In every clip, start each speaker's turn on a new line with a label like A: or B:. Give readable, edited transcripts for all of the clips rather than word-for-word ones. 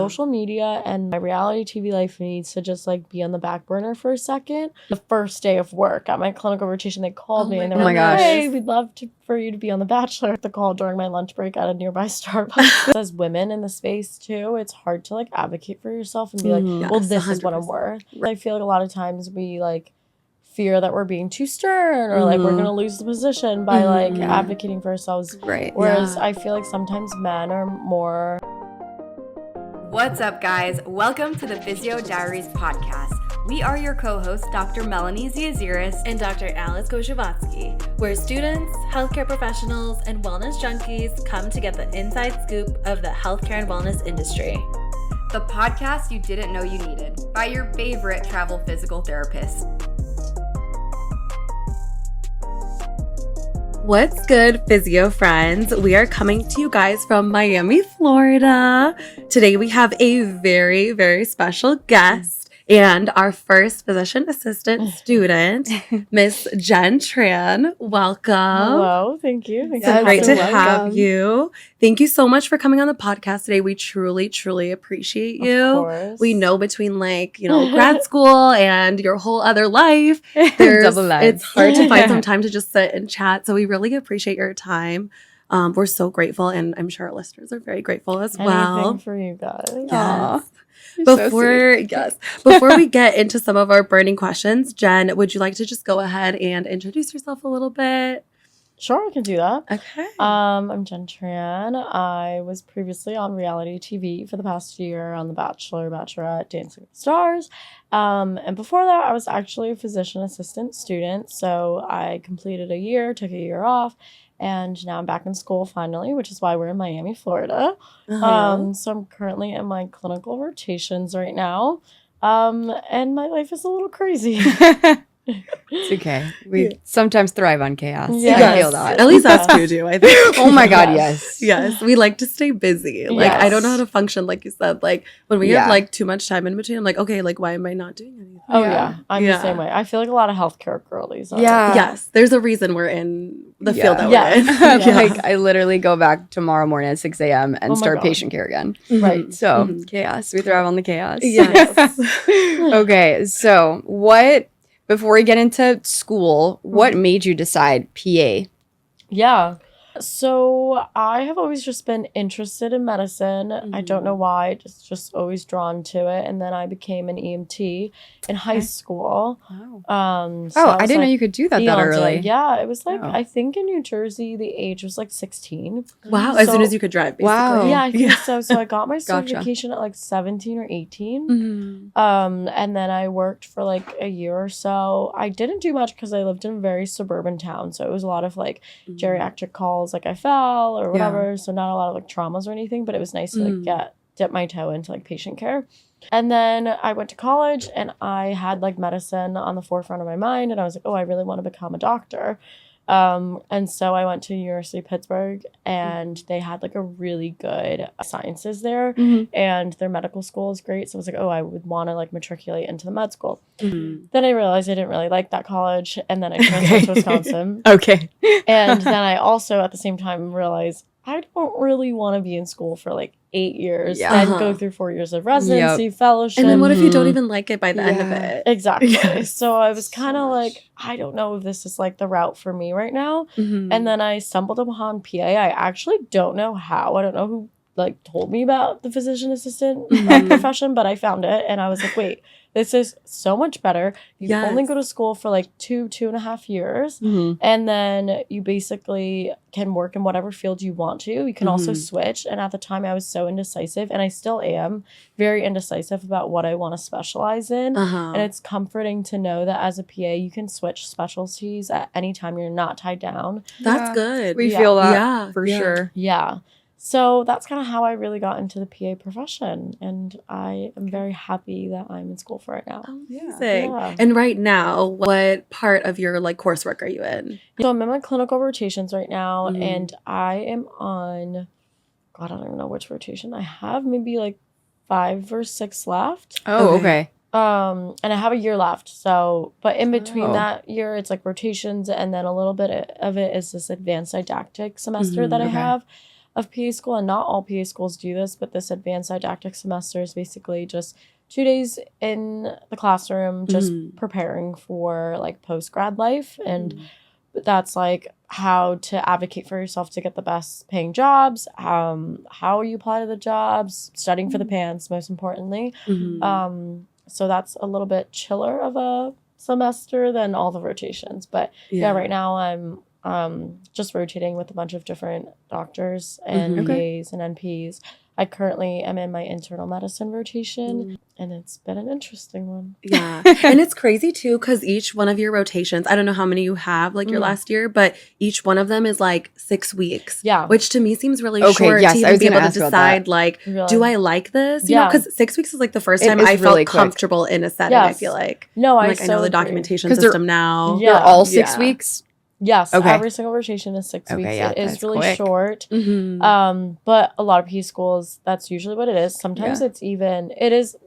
A: Social media and my reality TV life needs to just like be on the back burner for a second. The first day of work at my clinical rotation, they called me and they were like, hey, we'd love for you to be on The Bachelor. The call during my lunch break at a nearby Starbucks. As women in the space too, it's hard to like advocate for yourself and be like, well, this 100%. Is what I'm worth. I feel like a lot of times we like fear that we're being too stern or like we're gonna lose the position by like advocating for ourselves.
B: Right.
A: Whereas I feel like sometimes men are more.
B: What's up, guys? Welcome to the Physio Diaries podcast. We are your co-hosts, Dr. Melanie Ziaziaris
C: and Dr. Koshevatskiy, where students, healthcare professionals, and wellness junkies come to get the inside scoop of the healthcare and wellness industry.
B: The podcast you didn't know you needed by your favorite travel physical therapists. What's good, physio friends? We are coming to you guys from Miami, Florida. Today we have a very, very special guest and our first physician assistant student, Miss Jenn Tran. Welcome.
A: Hello, thank you.
B: It's great to have you. Thank you so much for coming on the podcast today. We truly, truly appreciate you.
A: Of course.
B: We know between grad school and your whole other life, it's hard to find some time to just sit and chat. So we really appreciate your time. We're so grateful, and I'm sure our listeners are very grateful as well.
A: Anything for you guys.
B: Yes. Before we get into some of our burning questions, Jen, would you like to just go ahead and introduce yourself a little bit?
A: Sure, I can do that.
B: Okay.
A: I'm Jenn Tran. I was previously on reality TV for the past year on The Bachelor, Bachelorette, Dancing with the Stars. And before that, I was actually a physician assistant student. So I completed a year, took a year off, and now I'm back in school finally, which is why we're in Miami, Florida. So I'm currently in my clinical rotations right now. And my life is a little crazy.
D: It's okay. We sometimes thrive on chaos.
A: Yes.
D: I feel that.
B: At least us two do, I think.
D: Oh my God, yes.
B: Yes. We like to stay busy. Like, I don't know how to function, like you said. Like, when we have, like, too much time in between, I'm like, okay, like, why am I not doing anything?
A: Oh, yeah. I'm the same way. I feel like a lot of healthcare girlies are.
B: Yeah. Yes. There's a reason we're in the field that we're in.
D: Like, I literally go back tomorrow morning at 6 a.m. and start patient care again.
A: Right.
D: So, chaos. We thrive on the chaos.
B: Yes.
D: Okay. So, before we get into school, what made you decide PA?
A: Yeah. So I have always just been interested in medicine. I don't know why, just always drawn to it. And then I became an EMT in high school.
D: Wow.
A: So
D: I didn't know you could do that early.
A: Yeah, it was like, I think in New Jersey, the age was like 16.
B: Wow, as soon as you could drive, basically.
D: Wow.
A: Yeah, I think so. So I got my certification at like 17 or 18. And then I worked for like a year or so. I didn't do much because I lived in a very suburban town. So it was a lot of like geriatric calls, like I fell or whatever. So not a lot of like traumas or anything, but it was nice to like dip my toe into like patient care. And then I went to college and I had like medicine on the forefront of my mind. And I was like, oh, I really want to become a doctor. And so I went to University of Pittsburgh and they had like a really good sciences there and their medical school is great. So I was like, oh, I would want to like matriculate into the med school. Then I realized I didn't really like that college. And then I transferred to Wisconsin.
D: Okay.
A: And then I also at the same time realized I don't really want to be in school for like 8 years and go through 4 years of residency, fellowship.
B: And then what if you don't even like it by the end of it?
A: Exactly. So I was kind of like, I don't know if this is like the route for me right now. And then I stumbled upon PA. I actually don't know how. I don't know who like told me about the physician assistant profession, but I found it and I was like, wait, this is so much better. You only go to school for like 2.5 years. And then you basically can work in whatever field you want to. You can also switch. And at the time I was so indecisive and I still am very indecisive about what I want to specialize in. And it's comforting to know that as a PA, you can switch specialties at any time. You're not tied down.
B: That's good.
D: We feel that for sure.
A: Yeah. So that's kind of how I really got into the PA profession. And I am very happy that I'm in school for it now.
B: Amazing. Yeah. And right now, what part of your like coursework are you in?
A: So I'm in my clinical rotations right now. And I am on, God, I don't even know which rotation. I have maybe like 5 or 6 left.
D: Oh, okay.
A: And I have a year left. So, but in between that year, it's like rotations. And then a little bit of it is this advanced didactic semester that I have. of PA school, and not all PA schools do this, but this advanced didactic semester is basically just 2 days in the classroom, just preparing for like post-grad life. And that's like how to advocate for yourself to get the best paying jobs, how you apply to the jobs, studying for the pants, most importantly. So that's a little bit chiller of a semester than all the rotations. But yeah, right now I'm just rotating with a bunch of different doctors and PAs and NPs. I currently am in my internal medicine rotation, and it's been an interesting one.
B: Yeah. And it's crazy too, because each one of your rotations, I don't know how many you have like your last year, but each one of them is like 6 weeks.
A: Yeah.
B: Which to me seems really short to even be able to decide like, do I like this? You know, because 6 weeks is like the first time I felt comfortable in a setting, I feel like.
A: No,
B: I know the documentation system now.
D: They're all 6 weeks?
A: Yes, every single rotation is 6 weeks.
D: Yeah,
A: it is really short. But a lot of PA schools, that's usually what it is. Sometimes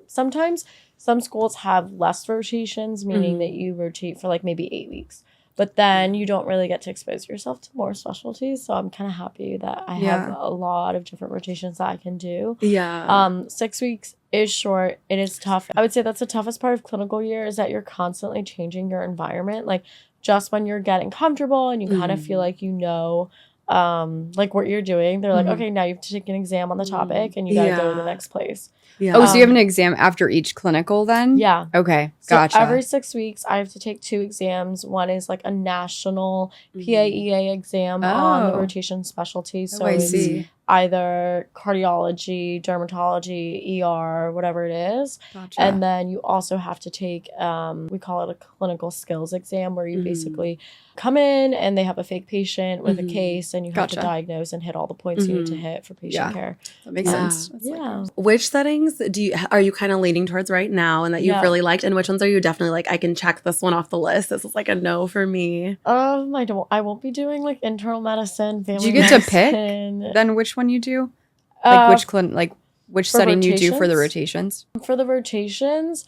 A: sometimes some schools have less rotations, meaning that you rotate for like maybe 8 weeks. But then you don't really get to expose yourself to more specialties. So I'm kind of happy that I have a lot of different rotations that I can do. 6 weeks is short. It is tough. I would say that's the toughest part of clinical year, is that you're constantly changing your environment. Like, just when you're getting comfortable and you kind of feel like like what you're doing, they're like, okay, now you have to take an exam on the topic and you gotta go to the next place.
D: Oh, so you have an exam after each clinical then?
A: Yeah.
D: Okay,
A: so
D: gotcha.
A: Every 6 weeks, I have to take 2 exams. One is like a national PAEA exam on the rotation specialty. So it's either cardiology, dermatology, ER, whatever it is. Gotcha. And then you also have to take, we call it a clinical skills exam, where you basically come in and they have a fake patient with a case, and you have to diagnose and hit all the points you need to hit for patient care.
D: That makes sense.
B: Which settings are you kind of leaning towards right now and that you've really liked, and which ones are you definitely like, I can check this one off the list, this is like a no for me?
A: I won't be doing like internal medicine, family
D: Do you get
A: medicine.
D: to pick then which one you do? Like which setting you do for the rotations?
A: For the rotations,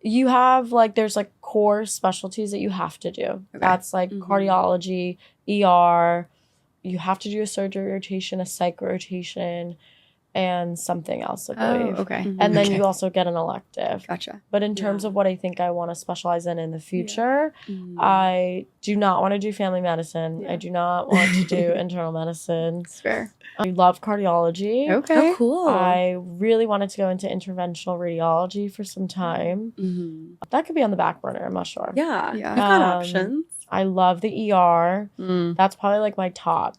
A: you have like, there's like core specialties that you have to do. Okay. That's like cardiology, ER. You have to do a surgery rotation, a psych rotation, and something else, I believe. And then you also get an elective.
D: Gotcha.
A: But in terms of what I think I want to specialize in the future, I do not want to do family medicine. I do not want to do internal medicine.
D: That's fair.
A: I love cardiology.
B: Okay. Oh, cool.
A: I really wanted to go into interventional radiology for some time. That could be on the back burner. I'm not sure.
B: Yeah. You've got options.
A: I love the ER. That's probably like my top,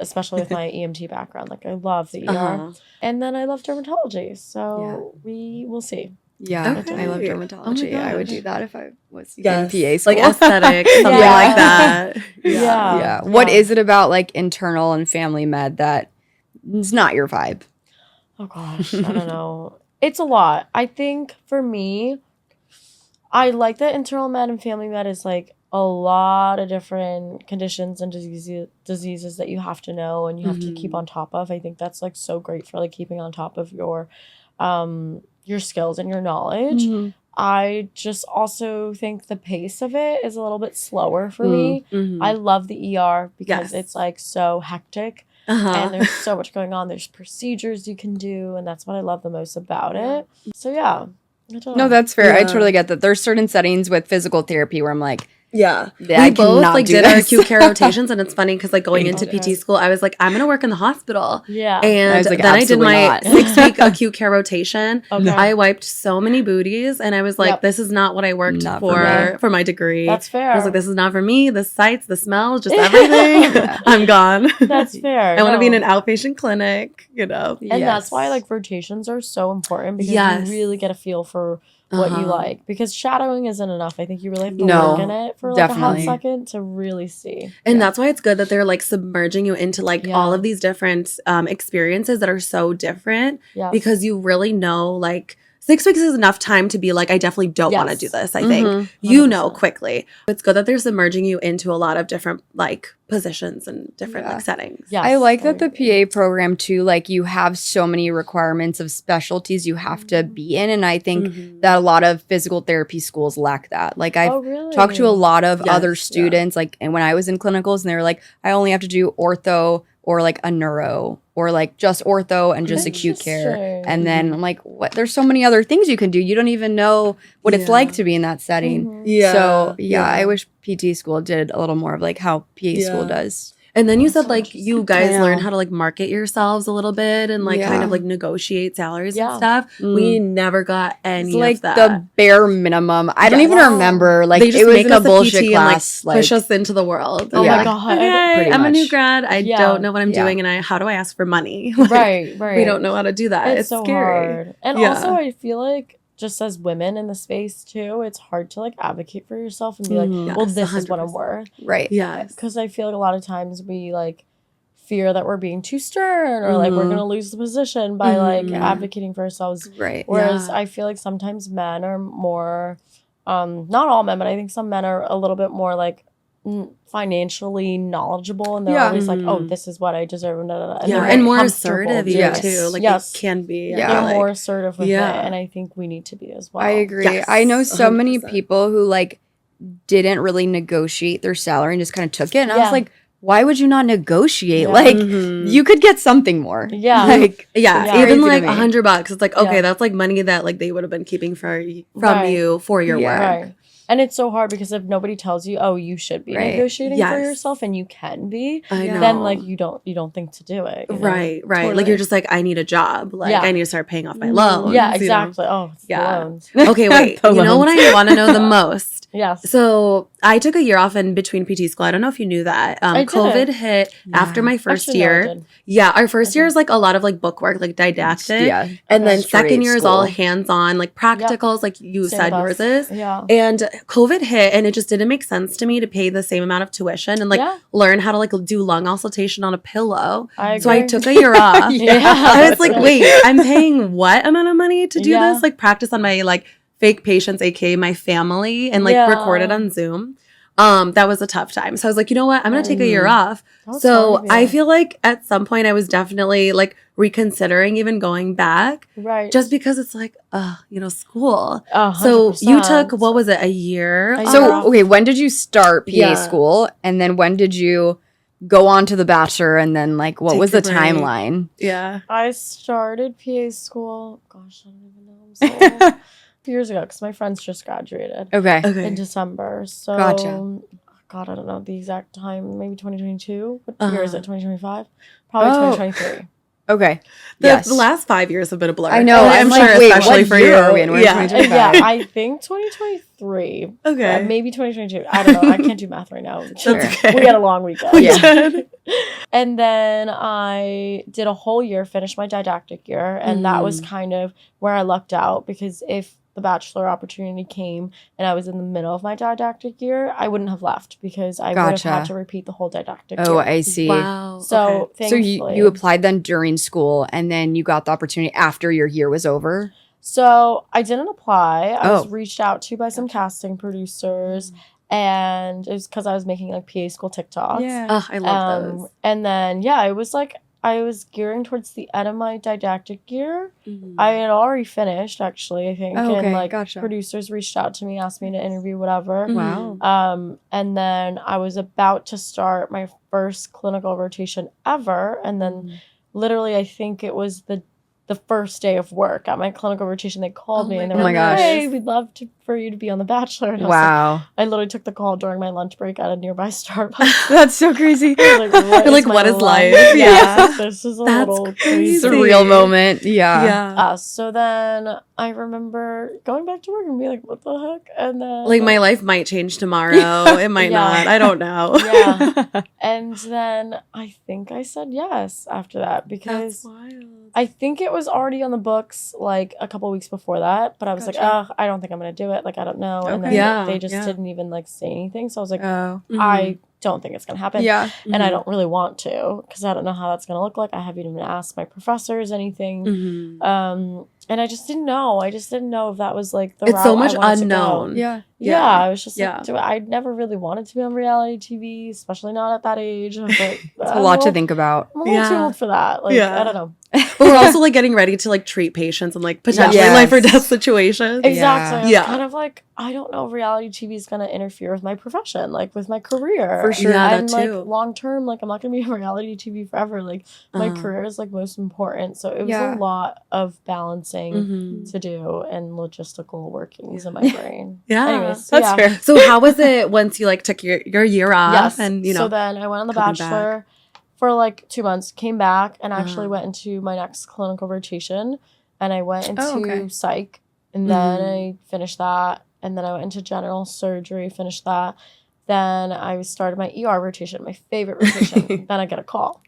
A: especially with my EMT background. Like, I love the ER. And then I love dermatology. So we will see.
D: Yeah,
B: okay.
D: I love dermatology. I would do that if I was in PA school.
B: Like aesthetic, something like that.
D: Yeah. What is it about like internal and family med that is not your vibe?
A: Oh gosh, I don't know. It's a lot. I think for me, I like that internal med and family med is like a lot of different conditions and diseases that you have to know and you have to keep on top of. I think that's like so great for like keeping on top of your skills and your knowledge. I just also think the pace of it is a little bit slower for me. I love the ER because it's like so hectic and there's so much going on. There's procedures you can do, and that's what I love the most about it. So yeah.
D: No, that's fair. I totally get that. There's certain settings with physical therapy where I'm like,
B: we both like did our acute care rotations, and it's funny because like going into PT school, I was like, I'm gonna work in the hospital. And then I did my 6-week acute care rotation. I wiped so many booties, and I was like, this is not what I worked for my degree.
A: That's fair.
B: I was like, this is not for me. The sights, the smells, just everything. I'm gone.
A: That's fair.
B: I want to be in an outpatient clinic, you know.
A: And that's why like rotations are so important, because you really get a feel for what you like, because shadowing isn't enough. I think you really have to work in it for like a hot second to really see.
B: And that's why it's good that they're like submerging you into like all of these different experiences that are so different, because you really know like 6 weeks is enough time to be like, I definitely don't want to do this. I think you know quickly. It's good that they're submerging you into a lot of different like positions and different like settings.
D: I like that the PA program too, like you have so many requirements of specialties you have to be in, and I think that a lot of physical therapy schools lack that. Like I've talked to a lot of other students like, and when I was in clinicals, and they were like, I only have to do ortho or like a neuro or like just ortho and just acute care. And then I'm like, what? There's so many other things you can do. You don't even know what it's like to be in that setting. So I wish PT school did a little more of like how PA school does.
B: And then you said like you guys learn how to like market yourselves a little bit and like kind of like negotiate salaries and stuff. We never got any
D: like
B: of that.
D: The bare minimum. I don't even remember. Like
B: they just
D: it was
B: make
D: in a
B: us
D: bullshit
B: PT
D: class.
B: And, like push us into the world.
A: Oh my god!
B: Okay, I'm a new grad. I don't know what I'm doing, and how do I ask for money? Like,
A: right.
B: We don't know how to do that. It's so scary.
A: Hard. And also, I feel like just as women in the space too, it's hard to like advocate for yourself and be like, well, this 100%. Is what I'm worth.
D: Right.
B: Yes.
A: Because I feel like a lot of times we like fear that we're being too stern or like we're going to lose the position by like advocating for ourselves.
D: Right.
A: Whereas I feel like sometimes men are more, not all men, but I think some men are a little bit more like financially knowledgeable and they're always like, oh, this is what I deserve.
B: And more assertive too. Like it can be.
A: They're more assertive with it. And I think we need to be as well.
D: I agree. Yes, I know so 100%. Many people who like didn't really negotiate their salary and just kind of took it. And I was like, why would you not negotiate? Like you could get something more.
A: Yeah.
D: Like
B: even like $100. It's like, okay, that's like money that like they would have been keeping from you for your work.
A: Right. And it's so hard because if nobody tells you, oh, you should be negotiating for yourself and you can be, then like you don't think to do it.
B: Right. Totally. Like you're just like, I need a job. Like I need to start paying off my loans.
A: Yeah, exactly. You know? Oh, it's the loans.
B: Okay, wait. You know what I want to know the most?
A: Yes.
B: So I took a year off in between PT school. I don't know if you knew that. COVID hit after my first year. Yeah, our first year is like a lot of like book work, like didactic. Yeah. And then second year is all hands-on, like practicals, like you said yours is.
A: Yeah.
B: And COVID hit and it just didn't make sense to me to pay the same amount of tuition and like learn how to like do lung auscultation on a pillow. So I took a year off. I was like, wait, I'm paying what amount of money to do this? Like practice on my like fake patients, aka my family, and like record it on Zoom. That was a tough time. So I was like, you know what? I'm going to take a year off. So I feel like at some point I was definitely like reconsidering even going back.
A: Right.
B: Just because it's like, school. 100%. So you took, what was it, a year?
D: So, okay, when did you start PA school? And then when did you go on to the Bachelor? And then like, what was the timeline?
B: Yeah.
A: I started PA school, gosh, I don't even know. I'm so years ago because my friends just graduated in December. So God, I don't know the exact time, maybe 2022. What year is it? 2025? Probably 2023.
D: Okay.
B: The last 5 years have been a blur.
D: I know.
B: I'm
D: like,
B: sure,
D: wait,
B: especially for you.
D: Are we in?
A: Yeah, I think 2023.
B: Okay.
A: Maybe 2022. I don't know. I can't do math right now.
B: Sure. Okay.
A: We had a long weekend.
B: We did.
A: And then I did a whole year, finished my didactic year, and that was kind of where I lucked out because if the Bachelor opportunity came and I was in the middle of my didactic year, I wouldn't have left because I would have had to repeat the whole didactic year.
D: Oh, I see.
B: Wow.
A: So thankfully.
D: So you applied then during school and then you got the opportunity after your year was over?
A: So I didn't apply. I was reached out to by some casting producers and it was because I was making like PA school TikToks.
B: Yeah. Oh, I love those.
A: And then, it was like, I was gearing towards the end of my didactic year. I had already finished, actually, I think. And like producers reached out to me, asked me to interview, whatever.
D: Wow.
A: And then I was about to start my first clinical rotation ever. And then literally, I think it was the first day of work at my clinical rotation, they called me and they were like, hey, we'd love for you to be on The Bachelor. And I literally took the call during my lunch break at a nearby Starbucks.
D: That's so crazy.
B: What is life?
A: Yeah. This is a little crazy.
D: It's a real moment. Yeah.
A: So then I remember going back to work and being like, what the heck? And then
B: like my life might change tomorrow. It might not. I don't know.
A: Yeah. And then I think I said yes after that because I think it was already on the books like a couple weeks before that, but I was like, I don't think I'm gonna do it. Like I don't know. And then they just didn't even like say anything. So I was like, I don't think it's gonna happen.
D: Yeah.
A: And I don't really want to because I don't know how that's gonna look like. I haven't even asked my professors anything. And I just didn't know. I just didn't know if that was like the route
B: so much
A: I wanted
B: unknown.
A: To go. Yeah. I was just like, I never really wanted to be on reality TV, especially not at that age. I was like,
D: it's a lot to think about.
A: I'm a little too old for that. Like, I don't know.
B: But we're also like getting ready to like treat patients and like potentially life or death situations.
A: Exactly. Yeah. Kind of like, I don't know if reality TV is going to interfere with my profession, like with my career.
B: For sure. Yeah,
A: and like long term, like I'm not going to be on reality TV forever. Like my career is like most important. So it was a lot of balancing to do and logistical workings in my brain. Anyways, so
B: that's fair. So how was it once you like took your year off and, you know?
A: So then I went on The Bachelor for like 2 months, came back and actually went into my next clinical rotation. And I went into psych and then I finished that. And then I went into general surgery, finished that. Then I started my ER rotation, my favorite rotation. Then I get a call.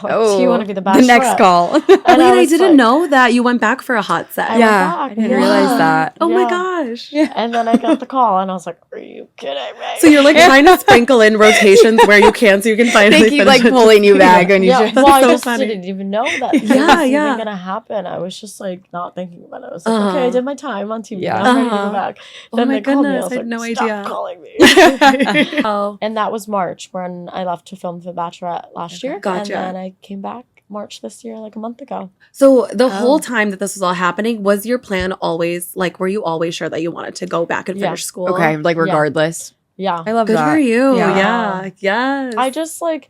A: Like, do you want to be the Bachelorette?
D: The next call.
B: Wait, I didn't know that you went back for a hot set.
D: I didn't realize that.
B: Oh my gosh.
A: Yeah. And then I got the call and I was like, are you kidding me?
B: So you're like trying to sprinkle in rotations where you can so you can finally
D: they keep like pulling you back. And you
A: well, I just didn't even know that it was even going to happen. I was just like not thinking about it. I was like, okay, I did my time on TV. I'm ready to go back. Then they called me. I was like, no idea. Stop calling me. And that was March when I left to film for Bachelorette last year.
B: Gotcha.
A: And then I came back March this year, like a month ago.
B: So the whole time that this was all happening, was your plan always, like, were you always sure that you wanted to go back and finish school?
D: Okay, like regardless.
A: Yeah.
D: I love
B: that. Good for you.
A: Yeah.
B: Yes.
A: I just like,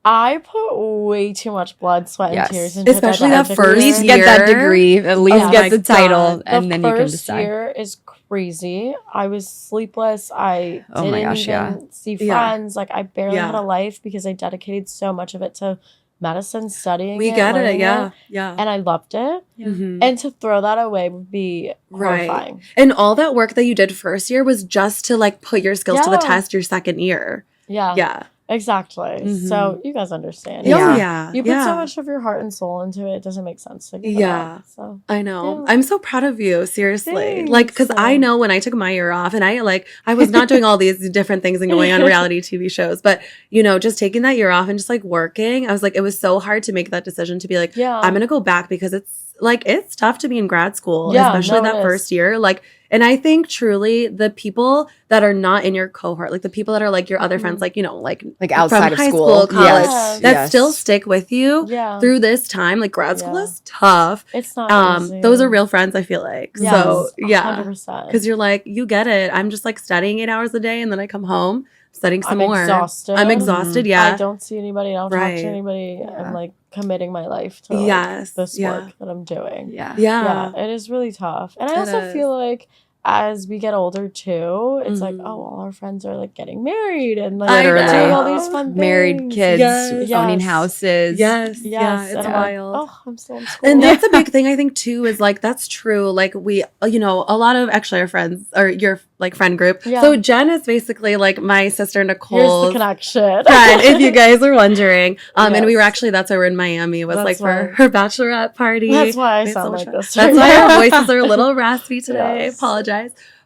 A: I put way too much blood, sweat, and tears into
B: especially that first
D: At least get that degree, at least get the title, and then you can decide.
A: The first year is crazy. I was sleepless. I didn't even see friends. Like I barely had a life because I dedicated so much of it to medicine, studying
B: we get it. Yeah.
A: And I loved it. And to throw that away would be horrifying.
B: And all that work that you did first year was just to like put your skills to the test your second year.
A: Yeah. Exactly. So you guys understand.
B: Yeah.
A: You put so much of your heart and soul into it. It doesn't make sense to give it up, so
B: I know. I'm so proud of you. Seriously. Thanks. Like, because I know when I took my year off and I was not doing all these different things and going on reality TV shows, but you know, just taking that year off and just like working, I was like, it was so hard to make that decision to be like, I'm going to go back because it's tough to be in grad school, especially that first year. Like, and I think truly the people that are not in your cohort, like the people that are like your other friends, like, you know, like
D: outside
B: from
D: of
B: high
D: school,
B: college, that still stick with you through this time. Like grad school is tough.
A: It's not easy.
B: Those are real friends, I feel like.
A: Yes,
B: so
A: 100%.
B: Because you're like, you get it. I'm just like studying 8 hours a day and then I come home studying some more.
A: I'm
B: exhausted.
A: I don't see anybody. I don't talk to anybody. I'm like committing my life to this work that I'm doing. Yeah. It is really tough. And I also feel like as we get older too, it's like, oh, all our friends are like getting married and like doing all these fun things.
D: Married, kids, owning houses.
B: Yes. It's wild.
A: Oh, I'm still in school.
B: And that's a big thing I think too, is like, that's true. Like we, you know, a lot of actually our friends or your like friend group. So Jenn is basically like my sister Nicole's
A: Here's the connection.
B: friend, if you guys are wondering. And we were actually, that's why we're in Miami. It was like for her bachelorette party.
A: That's why I sound like this.
B: That's why our voices are a little raspy today. I apologize.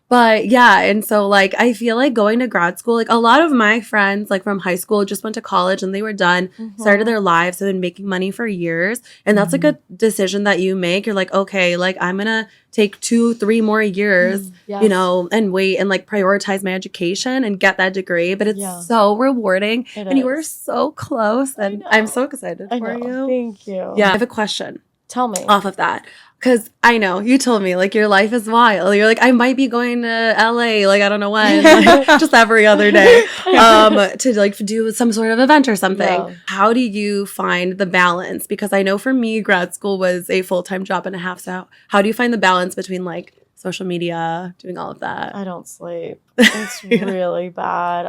B: But yeah, and so like I feel like going to grad school, like a lot of my friends like from high school just went to college and they were done, started their lives, have been making money for years. And that's like a decision that you make. You're like, okay, like I'm gonna take 2-3 more years, you know, and wait and like prioritize my education and get that degree. But it's so rewarding. And you were so close. And I'm so excited for you.
A: Thank you.
B: Yeah. I have a question.
A: Tell me.
B: Off of that. Because I know you told me like your life is wild. You're like, I might be going to LA, like I don't know when, just every other day, to like do some sort of event or something. Yeah. How do you find the balance? Because I know for me, grad school was a full-time job and a half. So how do you find the balance between like social media, doing all of that?
A: I don't sleep. It's really bad.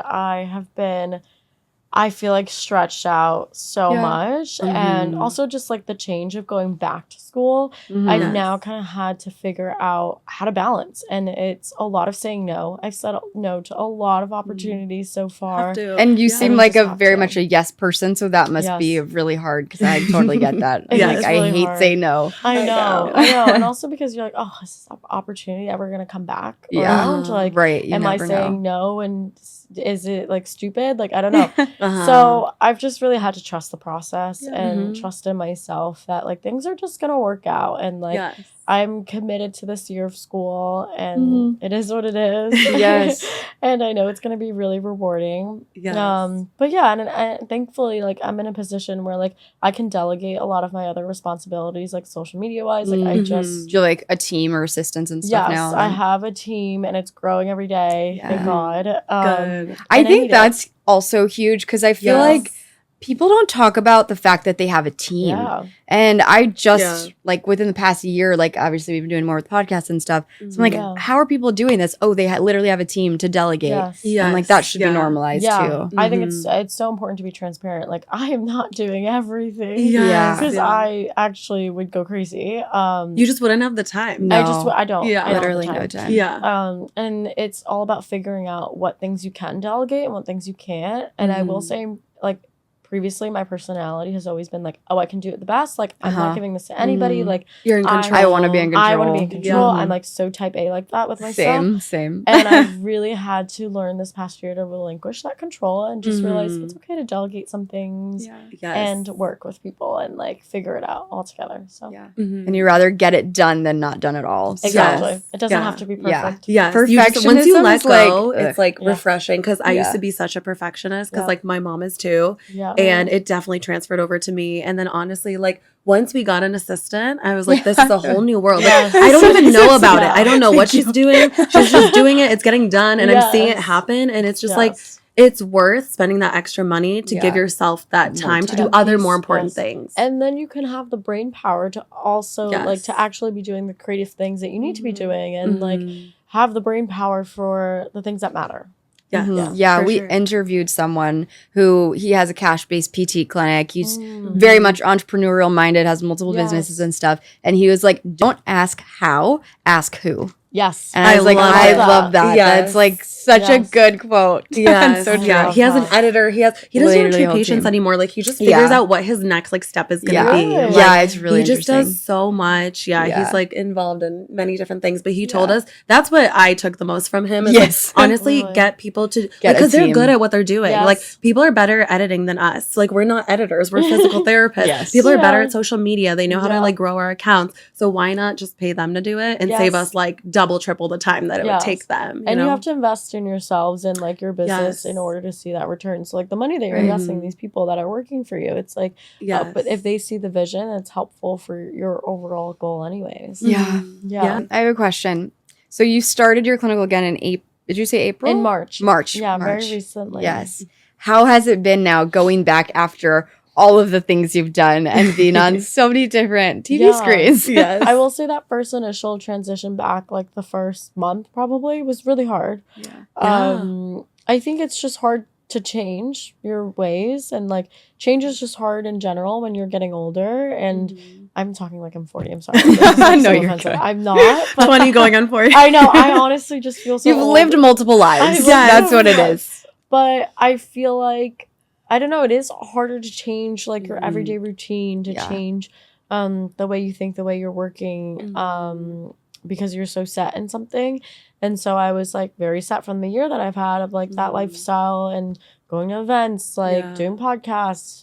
A: I feel like stretched out so much. And also just like the change of going back to school, I've now kind of had to figure out how to balance. And it's a lot of saying no. I've said no to a lot of opportunities so far.
D: And you seem like a very much a yes person. So that must be really hard because I totally get that. Like, really I hate saying no.
A: I know. And also because you're like, oh, is this opportunity ever going to come back around? Like, am I saying no? And is it like stupid? Like, I don't know. So I've just really had to trust the process and trust in myself that like things are just gonna work out. And like I'm committed to this year of school, and it is what it is.
D: Yes.
A: And I know it's going to be really rewarding.
B: Yes.
A: But yeah, and thankfully, like, I'm in a position where, like, I can delegate a lot of my other responsibilities, like social media wise. Like, I just
D: do you like a team or assistants and stuff now?
A: Yes, I have a team, and it's growing every day. Thank God.
B: Good.
D: I think that's also huge because I feel like people don't talk about the fact that they have a team.
A: Yeah.
D: And I just, like, within the past year, like, obviously we've been doing more with podcasts and stuff. So I'm like, how are people doing this? Oh, they literally have a team to delegate.
A: Yes.
D: I'm like, that should be normalized too.
A: I think it's so important to be transparent. Like, I am not doing everything.
B: Yes.
A: Because I actually would go crazy.
B: You just wouldn't have the time.
A: No. I don't.
B: Yeah.
A: I don't
D: Literally
A: have the
D: no time.
B: Yeah.
A: And it's all about figuring out what things you can delegate and what things you can't. And I will say, like, previously my personality has always been like, oh, I can do it the best. Like, I'm not giving this to anybody. Like,
B: you're in control.
D: I want to be in control.
A: I want to be in control. I'm like so type A like that with myself.
D: Same.
A: And I've really had to learn this past year to relinquish that control and just realize it's okay to delegate some things and work with people and, like, figure it out all together. So
D: and you rather get it done than not done at all.
A: Exactly.
B: Yes.
A: It doesn't have to be perfect.
B: Yeah.
D: Perfectionism
B: Once you let go,
D: like,
B: it's like refreshing, because I used to be such a perfectionist, because like my mom is too.
A: Yeah.
B: And it definitely transferred over to me. And then honestly, like, once we got an assistant, I was like, this is a whole new world. Like, I don't even know about it. I don't know what she's doing. She's just doing it. It's getting done. And I'm seeing it happen. And it's just like, it's worth spending that extra money to give yourself that time to do other more important things.
A: And then you can have the brain power to also like to actually be doing the creative things that you need to be doing, and like have the brain power for the things that matter.
B: Yeah,
D: we interviewed someone who he has a cash-based PT clinic. He's very much entrepreneurial minded, has multiple businesses and stuff. And he was like, don't ask how, ask who.
A: Yes.
D: And I was like, I love that.
B: Yes.
D: That's like such a good quote.
B: Yeah.
D: So true.
B: Yeah. He has an editor. He doesn't even treat patients anymore. Like, he just figures out what his next like step is going to be. Like,
D: yeah, it's really
B: He just does so much. Yeah. He's like involved in many different things. But he told us, that's what I took the most from him. Is like, honestly, get people to, because they're good at what they're doing. Like, people are better at editing than us. Like, we're not editors. We're physical therapists. People are better at social media. They know how to like grow our accounts. So why not just pay them to do it and save us like double, triple the time that it would take them.
A: You have to invest in yourselves and like your business in order to see that return. So like the money that you're investing, these people that are working for you, it's like, but if they see the vision, it's helpful for your overall goal anyways.
D: Yeah. I have a question. So you started your clinical again in April. Did you say April?
A: In March.
D: Yeah,
A: very recently.
D: Yes. How has it been now going back after all of the things you've done and being on so many different TV screens?
B: Yes.
A: I will say that first initial transition back, like the first month probably, was really hard. I think it's just hard to change your ways, and like change is just hard in general when you're getting older. And I'm talking like I'm 40. I'm sorry.
D: No, you're good.
A: I'm not.
B: 20 going on 40.
A: I know. I honestly just feel so
D: You've
A: old.
D: lived multiple lives. That's what it is.
A: But I feel like, I don't know, it is harder to change like your everyday routine, to change the way you think, the way you're working, because you're so set in something. And so I was like very set from the year that I've had of like that lifestyle and going to events, like doing podcasts,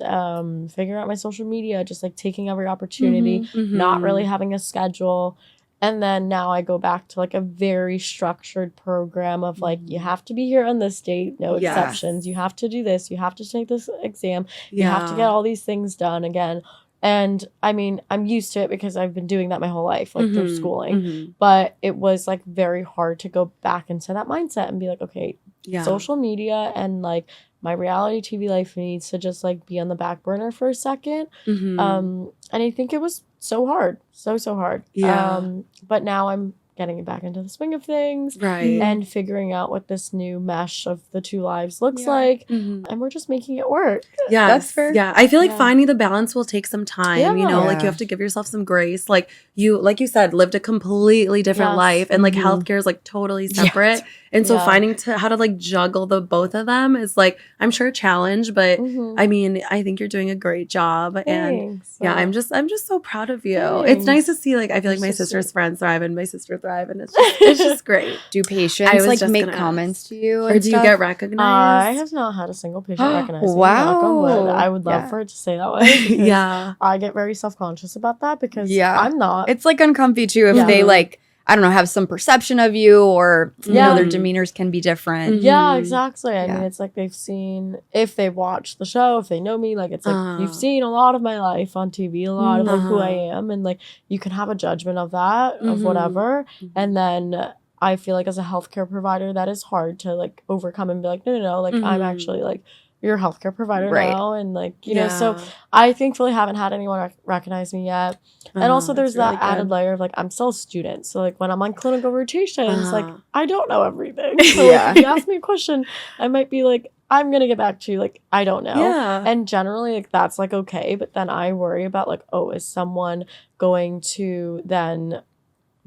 A: figuring out my social media, just like taking every opportunity, not really having a schedule. And then now I go back to like a very structured program of like, you have to be here on this date, no exceptions. You have to do this. You have to take this exam. You have to get all these things done again. And I mean, I'm used to it because I've been doing that my whole life, like through schooling. But it was like very hard to go back into that mindset and be like, okay, social media and like my reality TV life needs to just like be on the back burner for a second. And I think it was so hard, so hard. But now I'm getting back into the swing of things, and figuring out what this new mesh of the two lives looks like, and we're just making it work.
B: That's fair. I feel like finding the balance will take some time. You know, like you have to give yourself some grace. Like you said, lived a completely different life, and like healthcare is like totally separate. And so finding how to like juggle the both of them is like, I'm sure a challenge, but I mean, I think you're doing a great job. And I'm just so proud of you. It's nice to see, like, I feel like my sister's friends thrive and my sister thrive, and it's just great.
D: Do patients like make comments to you,
B: or do you get recognized?
A: I have not had a single patient recognize me.
D: Wow,
A: I would love for it to say that way.
B: Yeah,
A: I get very self-conscious about that because I'm not.
D: It's like uncomfy too if they like, I don't know, have some perception of you, or you know, their demeanors can be different.
A: Yeah, exactly. I mean, it's like if they've watched the show, if they know me, like it's like you've seen a lot of my life on TV, a lot of like who I am, and like you can have a judgment of that, of whatever. And then I feel like as a healthcare provider, that is hard to like overcome and be like, no, like I'm actually like your healthcare provider now, and like you know, so I thankfully haven't had anyone recognize me yet. And also there's that really added layer of like I'm still a student, so like when I'm on clinical rotations, like I don't know everything. So if you ask me a question, I might be like, I'm gonna get back to you, like I don't know. And generally like that's like okay, but then I worry about like, oh, is someone going to then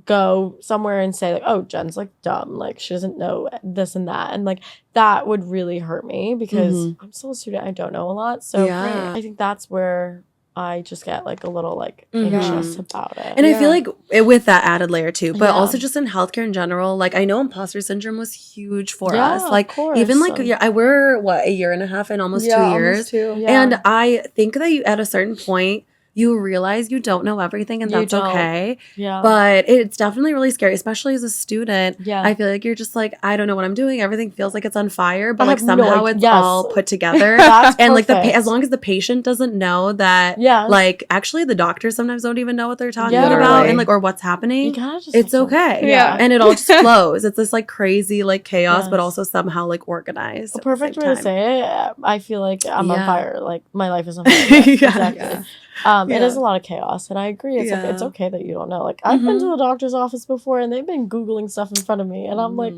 A: go somewhere and say like, oh, Jen's like dumb, like she doesn't know this and that, and like that would really hurt me because I'm still a student, I don't know a lot. So I think that's where I just get like a little like anxious about it.
B: And I feel like with that added layer too, but also just in healthcare in general, like I know imposter syndrome was huge for us. Like even like we're a year and a half and almost 2 years. And I think that you at a certain point you realize you don't know everything, and that's okay. But it's definitely really scary, especially as a student. I feel like you're just like, I don't know what I'm doing. Everything feels like it's on fire, but like somehow it's all put together. And like as long as the patient doesn't know that, like actually the doctors sometimes don't even know what they're talking about and like or what's happening. It's okay. And it all just flows. It's this like crazy like chaos, but also somehow like organized.
A: A perfect way to say it. I feel like I'm on fire. Like my life is on fire. Exactly. It is a lot of chaos, and I agree. It's like it's okay that you don't know. Like I've been to the doctor's office before, and they've been Googling stuff in front of me, and I'm like,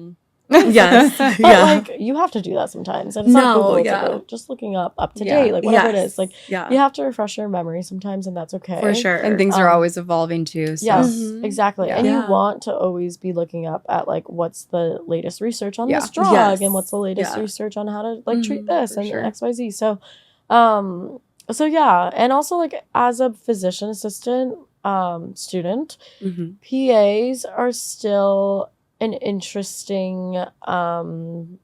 A: but like you have to do that sometimes. And it's not Google, it's like, just looking up to date, like whatever it is. Like you have to refresh your memory sometimes, and that's okay
B: for sure.
D: And things are always evolving too. So.
A: Yes, exactly. And you want to always be looking up at like what's the latest research on this drug, and what's the latest research on how to like treat this and XYZ. So yeah, and also like as a physician assistant student, PAs are still an interesting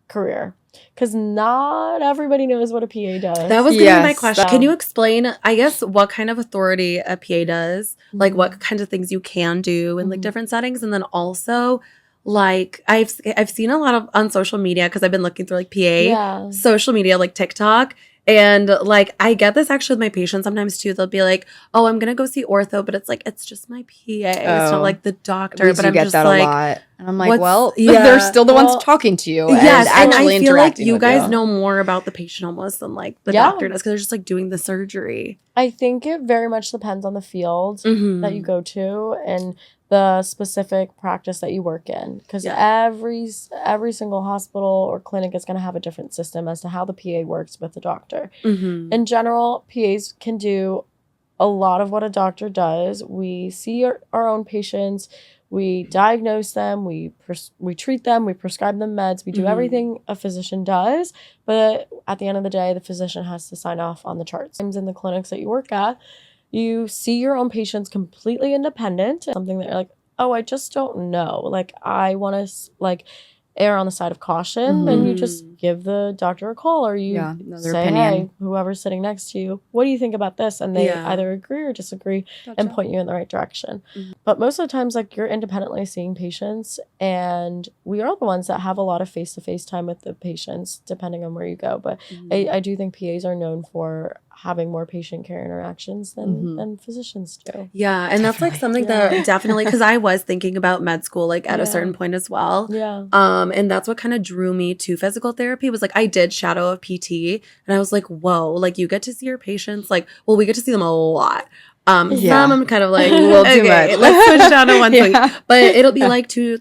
A: career because not everybody knows what a PA does.
B: That was gonna be my question. Can you explain, I guess, what kind of authority a PA does, like what kinds of things you can do in like different settings, and then also like I've seen a lot of on social media because I've been looking through like PA social media like TikTok. And like I get this actually with my patients sometimes too. They'll be like, "Oh, I'm gonna go see ortho," but it's like it's just my PA. It's not like the doctor. But I'm just
D: that
B: like,
D: a lot. And I'm like, well, they're still the ones talking to you.
B: Yes,
D: and
B: I feel like you guys know more about the patient almost than like the doctor does because they're just like doing the surgery.
A: I think it very much depends on the field that you go to and the specific practice that you work in, because every single hospital or clinic is going to have a different system as to how the PA works with the doctor. In general, PAs can do a lot of what a doctor does. We see our own patients, we diagnose them, we treat them, we prescribe them meds, we do everything a physician does, but at the end of the day, the physician has to sign off on the charts. In the clinics that you work at, you see your own patients completely independent. Something that you're like, oh, I just don't know. Like, I want to like err on the side of caution. Then you just give the doctor a call, or you say, hey, whoever's sitting next to you, what do you think about this? And they either agree or disagree and point you in the right direction. But most of the times, like, you're independently seeing patients, and we are the ones that have a lot of face-to-face time with the patients, depending on where you go. But I do think PAs are known for having more patient care interactions than physicians do.
B: Yeah, and that's like something that definitely, because I was thinking about med school like at a certain point as well. And that's what kind of drew me to physical therapy was like I did shadow a PT, and I was like, whoa, like you get to see your patients, like, well, we get to see them a lot. Some I'm kind of like, a little too much. Let's switch down to one thing. But it'll be like two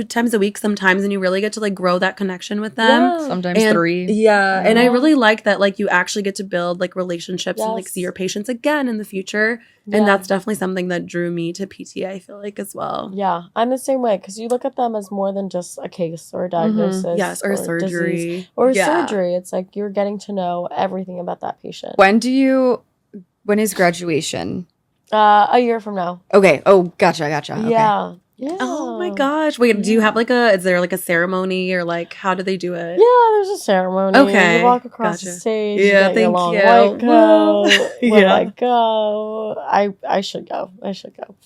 B: times a week sometimes, and you really get to like grow that connection with them.
D: Sometimes 3.
B: And I really like that, like you actually get to build like relationships and like see your patients again in the future. And that's definitely something that drew me to PT, I feel like, as well.
A: Yeah, I'm the same way, because you look at them as more than just a case or a diagnosis.
B: Or surgery.
A: Disease, or surgery. It's like you're getting to know everything about that patient.
D: When is graduation?
A: A year from now.
D: Okay. Oh, gotcha.
A: Okay. Yeah. Yeah.
B: Oh my gosh. Wait, do you have is there like a ceremony or like how do they do it?
A: Yeah, there's a ceremony.
B: Okay.
A: You walk across the stage.
B: Yeah,
A: you get your long white coat. Yeah. Go. I should go.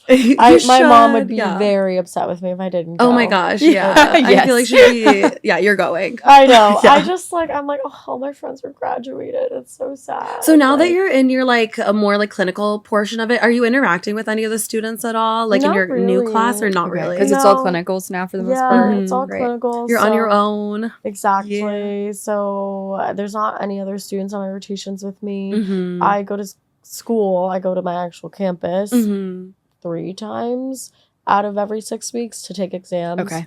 A: My mom would be very upset with me if I didn't go.
B: Oh my gosh. Yeah. I feel like she'd be, you're going.
A: I know. Yeah. I'm like, oh, all my friends are graduated. It's so sad.
B: So now that you're in your like a more like clinical portion of it, are you interacting with any of the students at all? Like in your new class or not really?
D: Because it's all clinicals now for the most part.
A: Yeah, it's all clinicals.
B: You're on your own.
A: Exactly. Yeah. So there's not any other students on my rotations with me.
B: Mm-hmm.
A: I go to school. I go to my actual campus 3 times out of every 6 weeks to take exams.
D: Okay.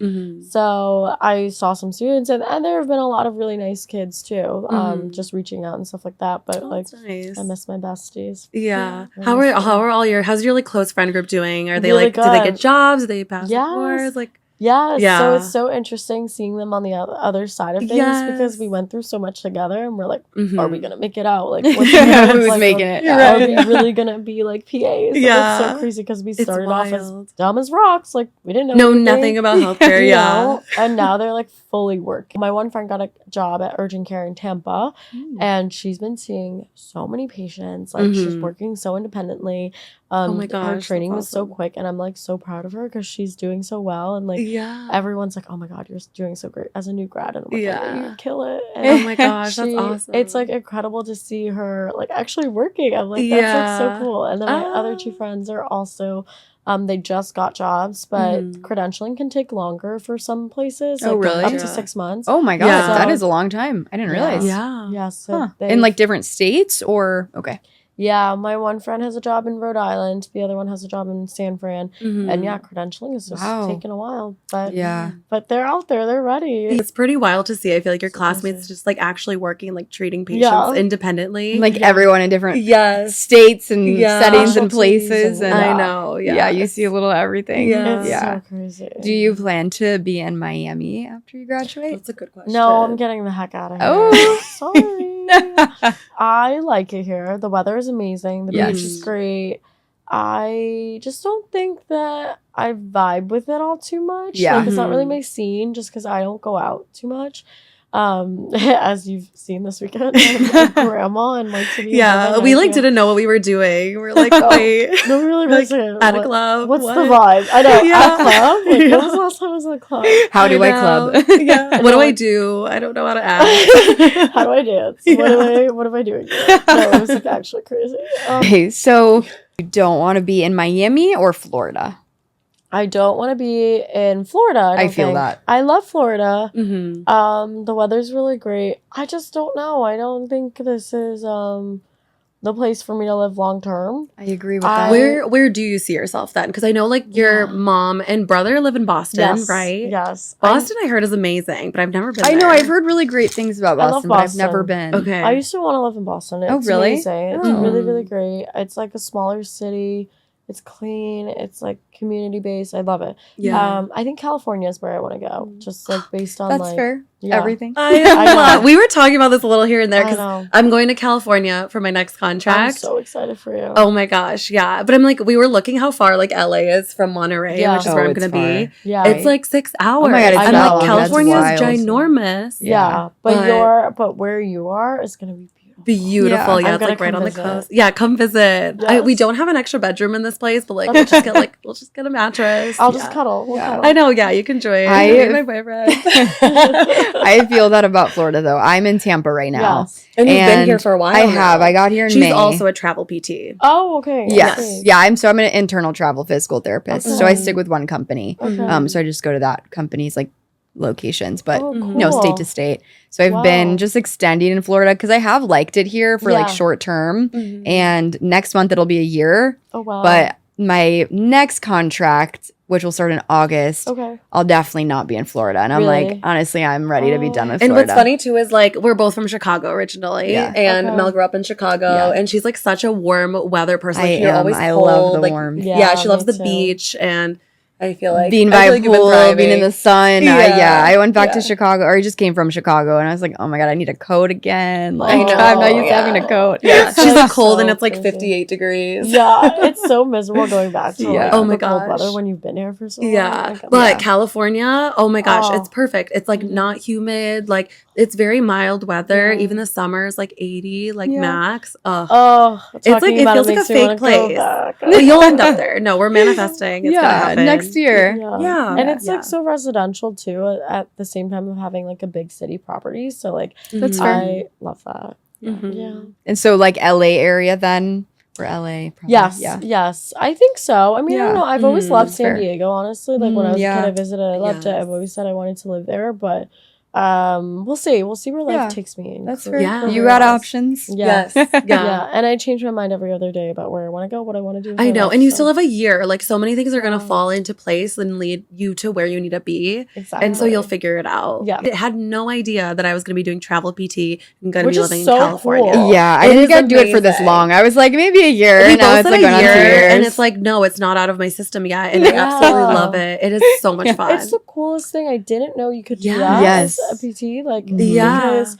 A: So I saw some students and there have been a lot of really nice kids too. Just reaching out and stuff like that. But nice. I miss my besties.
B: Yeah. How's your like close friend group doing? Are they really do they get jobs? Do they pass boards? Like
A: yeah. So it's so interesting seeing them on the other side of things because we went through so much together and we're like, are we gonna make it out? Like, who's
D: making it?
A: Are we really gonna be like PAs? Yeah, it's so crazy because we started off as dumb as rocks. Like we didn't know
B: nothing about healthcare. Yeah,
A: and now they're like fully working. My one friend got a job at urgent care in Tampa, and she's been seeing so many patients. Like she's working so independently. Oh my gosh, her training was so quick, and I'm like so proud of her because she's doing so well, and like everyone's like, oh my god, you're doing so great as a new grad, and I'm like, you kill it. And
B: oh my gosh, that's awesome.
A: It's like incredible to see her like actually working. I'm like, that's like so cool. And then my other 2 friends are also they just got jobs, but credentialing can take longer for some places.
D: Oh, really?
A: Up to 6 months.
D: Oh my god, that is a long time. I didn't realize.
A: Yeah. So
D: in like different states or
A: Yeah, my one friend has a job in Rhode Island. The other one has a job in San Fran. And credentialing is just taking a while. But they're out there. They're ready.
B: It's pretty wild to see. I feel like your classmates just like actually working, like treating patients independently.
D: Like everyone in different states and settings and places. And
B: I know.
D: Yeah, you see a little everything.
A: It's so crazy.
D: Do you plan to be in Miami after you graduate?
B: That's a good question.
A: No, I'm getting the heck out of here.
D: Oh,
A: sorry. I like it here. The weather is amazing. The beach is great. I just don't think that I vibe with it all too much.
D: Yeah.
A: Like, it's not really my scene just because I don't go out too much. As you've seen this weekend, I'm a grandma and like to be
B: we like didn't know what we were doing. We're like, wait,
A: no, we really
B: like, at a club.
A: What's the vibe? I know at a club. Like, when was the last time I was at a club?
D: How do I club?
B: What do I do? I don't know how to act.
A: How do I dance? What am I doing? No, it was like actually crazy.
D: Okay, so you don't want to be in Miami or Florida?
A: I don't want to be in Florida. I
D: feel that.
A: I love Florida. The weather's really great. I just don't know. I don't think this is the place for me to live long term.
D: I agree with that.
B: Where do you see yourself then? Because I know like your mom and brother live in Boston, right?
A: Yes.
B: Boston I heard is amazing, but I've never been there.
D: I know, I've heard really great things about Boston, but I've never been.
B: Okay.
A: I used to want to live in Boston. It's
D: really?
A: amazing. It's really, really great. It's like a smaller city. It's clean. It's like community based. I love it. Yeah. I think California is where I want to go. Just like based on
D: that's fair. Yeah. Everything.
B: We were talking about this a little here and there because I'm going to California for my next contract.
A: I'm so excited for you.
B: Oh my gosh, yeah. But I'm like, we were looking how far like LA is from Monterey, which is where I'm gonna be. Yeah. It's like 6 hours.
D: Oh my god,
B: I'm like, California is ginormous.
A: Yeah. But where you are is gonna be
B: beautiful. Yeah, it's like right on the coast. Yeah, come visit. Yes. We don't have an extra bedroom in this place, but like we'll just get a mattress.
A: I'll just cuddle. We'll cuddle.
B: I know. Yeah, you can join. My boyfriend.
D: I feel that about Florida though. I'm in Tampa right now,
B: and you've been here for a while.
D: I have. I got here in May.
B: She's also a travel PT.
A: Oh, okay.
D: Yes. Yeah. I'm an internal travel physical therapist. Okay. So I stick with one company. Okay. So I just go to that company's like locations, but state to state. So I've been just extending in Florida because I have liked it here for like short term. And next month it'll be a year. Oh wow. But my next contract, which will start in August, I'll definitely not be in Florida. And I'm like, honestly, I'm ready to be done with Florida.
B: And what's funny too is like we're both from Chicago originally. And Mel grew up in Chicago and she's like such a warm weather person. Like, you're always cold.
D: I love the
B: like,
D: warm.
B: Yeah, she loves the beach and I feel like
D: being by a pool, being in the sun.
B: Yeah.
D: I went back to Chicago, or I just came from Chicago, and I was like, oh my God, I need a coat again. Like,
B: I know.
D: I'm not used to having a coat.
B: Yeah, she's like cold
A: so
B: and it's like
A: crazy.
B: 58 degrees.
A: Yeah, it's so miserable going back to like,
B: Oh my
A: the cold
B: gosh.
A: weather when you've been here for so long.
B: Yeah,
A: Like,
B: but California, oh my gosh, it's perfect. It's like
A: Mhm.
B: not humid, like it's very mild weather. Even the summer is like 80, like max.
A: it's like
B: it feels like a fake place. But you'll end up there. No, we're manifesting. It's gonna happen
D: next year.
B: Yeah.
A: And it's like so residential too at the same time of having like a big city property. So like
D: That's
A: I love that.
B: Mhm.
A: Yeah.
D: And so like LA area then? Or LA? Probably.
A: Yes.
D: Yeah.
A: Yes. I think so. I mean, I don't know. I've always loved San
D: fair.
A: Diego, honestly. Like when I was a
D: Yeah.
A: kid, I visited. I loved it. I've always said I wanted to live there, but we'll see. We'll see where life takes me.
D: That's
A: fair.
D: fair. You got options.
A: Yes.
B: Yeah.
A: Yeah. And I change my mind every other day about where I want to go, what I want to do. with
B: I
A: my
B: know.
A: life,
B: And you
A: so.
B: still have a year. Like so many things are going to fall into place and lead you to where you need to be.
A: Exactly.
B: And so you'll figure it out.
A: Yeah.
B: I had no idea that I was going to be doing travel PT and going to
A: Which
B: be
A: is
B: living
A: so
B: in California.
A: cool.
D: Yeah, I
B: It
D: didn't
B: is
D: get to do it for this
B: amazing.
D: long. I was like, maybe a year.
B: We
D: And now
B: both
D: it's
B: said
D: like going
B: a
D: on 2
B: year,
D: years.
B: and it's like, no, it's not out of my system yet. And I absolutely love it. It is so much fun.
A: It's the coolest thing. I didn't know you could do
B: Yes.
A: that
D: Yes.
A: as a PT. Like,
B: Yeah.
A: because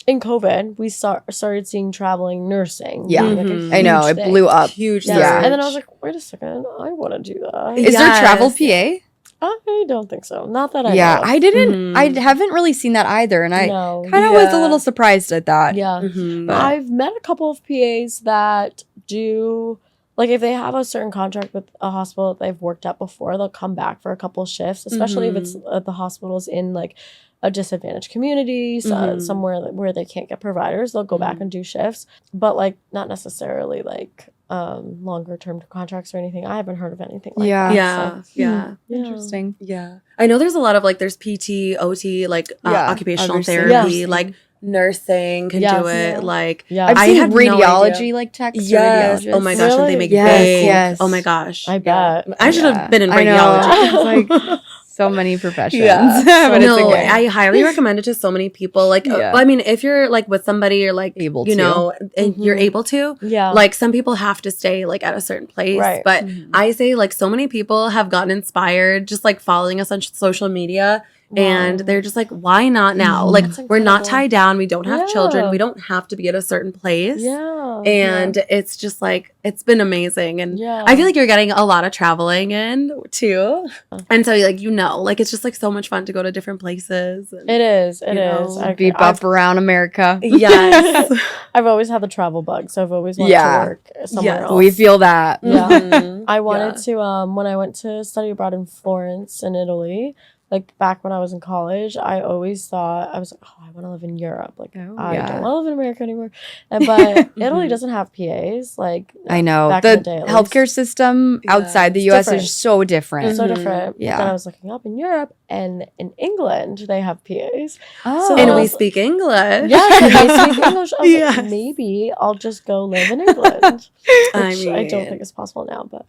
A: in COVID, we started seeing traveling nursing.
D: Yeah.
A: being, like, a
B: Mhm.
D: I know,
A: huge
D: it
A: thing.
D: blew up.
B: Huge.
A: Yes.
D: Yeah.
A: And then I was like, wait a second, I want to do that.
D: Is there travel
B: Yes.
D: PA?
A: I don't think so. Not that I
D: Yeah,
A: know of.
D: I didn't.
B: Mhm.
D: I haven't really seen that either, and I
A: No.
D: kind of was a
B: Yeah.
D: little surprised at that.
A: Yeah.
B: Mhm.
A: I've met a couple of PAs that do, like, if they have a certain contract with a hospital that they've worked at before, they'll come back for a couple of shifts, especially if it's the hospital's in, like, a disadvantaged community, somewhere where they can't get providers. They'll go back and do shifts, but, like, not necessarily, like, longer term contracts or anything. I haven't heard of anything like
D: Yeah.
A: that.
B: Yeah.
A: So,
B: Yeah.
D: Interesting.
B: Yeah. I know there's a lot of like, there's PT, OT, like
D: Yeah,
B: occupational
D: obviously.
B: therapy,
A: Yes.
B: like nursing can
A: Yes.
B: do it.
A: Yeah.
B: Like,
A: Yeah.
D: I've
B: I
D: seen
B: had no
D: radiology,
B: idea.
D: like techs.
B: Yes.
D: Or
B: Oh my gosh. And they
A: Really?
B: make
D: Yes,
B: big.
D: yes.
B: Oh my gosh.
A: I
B: Yeah.
A: bet.
B: I should have been in
D: I know.
B: radiology.
D: It's like so many professions.
B: Yeah.
D: but it's
B: no,
D: okay.
B: I highly recommend it to so many people. Like,
D: Yeah.
B: I mean, if you're like with somebody or like,
D: Able
B: you
D: to.
B: know, and you're
A: Mhm.
B: able to,
A: Yeah.
B: like some people have to stay like at a certain place.
A: Right.
B: But I say like so many people have gotten inspired just like following us on social media. And
A: Wow.
B: they're just like, why not now?
D: Mhm.
B: Like,
A: That's
B: we're not
A: incredible.
B: tied down. We don't have children.
A: Yeah.
B: We don't have to be at a certain place.
A: Yeah.
B: And it's just like, it's been amazing. And
A: Yeah.
B: I feel like you're getting a lot of traveling in too. And so, like, you know, like, it's just like so much fun to go to different places. And,
A: It is. It
B: You
A: is.
B: know,
A: I
D: Beep up around America.
B: yes.
A: I've always had the travel bug, so I've always wanted
D: Yeah.
A: to work somewhere
B: Yes.
A: else.
D: We feel that.
A: Yeah.
B: Mhm.
A: I wanted to when I went to study abroad in Florence in Italy, like back when I was in college, I always thought I was like, oh, I want to live in Europe. Like I
D: yeah.
A: don't want to live in America anymore. But Italy doesn't have PAs. Like
D: I know.
A: back
D: The
A: in the day, at
D: healthcare
A: least.
D: system
B: Yeah.
D: outside the
A: It's
D: US
A: different.
D: is so different.
A: So
B: Mhm.
A: different.
D: Yeah.
A: But then I was looking up in Europe and in England they have PAs.
D: Oh.
A: So
B: And
A: then
B: we
A: was-
B: speak English.
A: Yeah, and they speak English. I was
B: Yes.
A: like, maybe I'll just go live in England.
B: I
A: Which I don't
B: mean-
A: think is possible now, but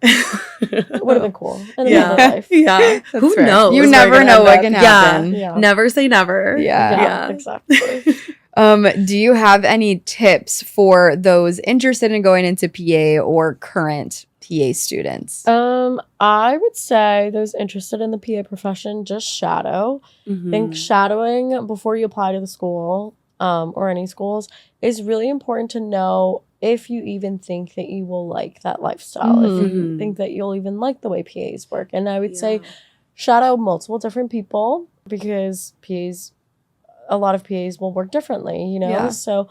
A: it would have been cool in another
B: Yeah.
A: life.
B: Yeah. Who
D: fair.
B: knows?
D: You
B: where
D: never
B: we're gonna
D: know
B: end
D: what
B: up.
D: can
B: Yeah.
D: happen.
A: Yeah.
B: Never say never.
D: Yeah.
A: Yeah, exactly.
D: Do you have any tips for those interested in going into PA or current PA students?
A: I would say those interested in the PA profession, just shadow.
B: Mhm.
A: Think shadowing before you apply to the school, or any schools, is really important to know if you even think that you will like that lifestyle, if you
B: Mhm.
A: think that you'll even like the way PAs work. And I would say
B: Yeah.
A: shadow multiple different people, because a lot of PAs will work differently, you know?
D: Yeah.
A: So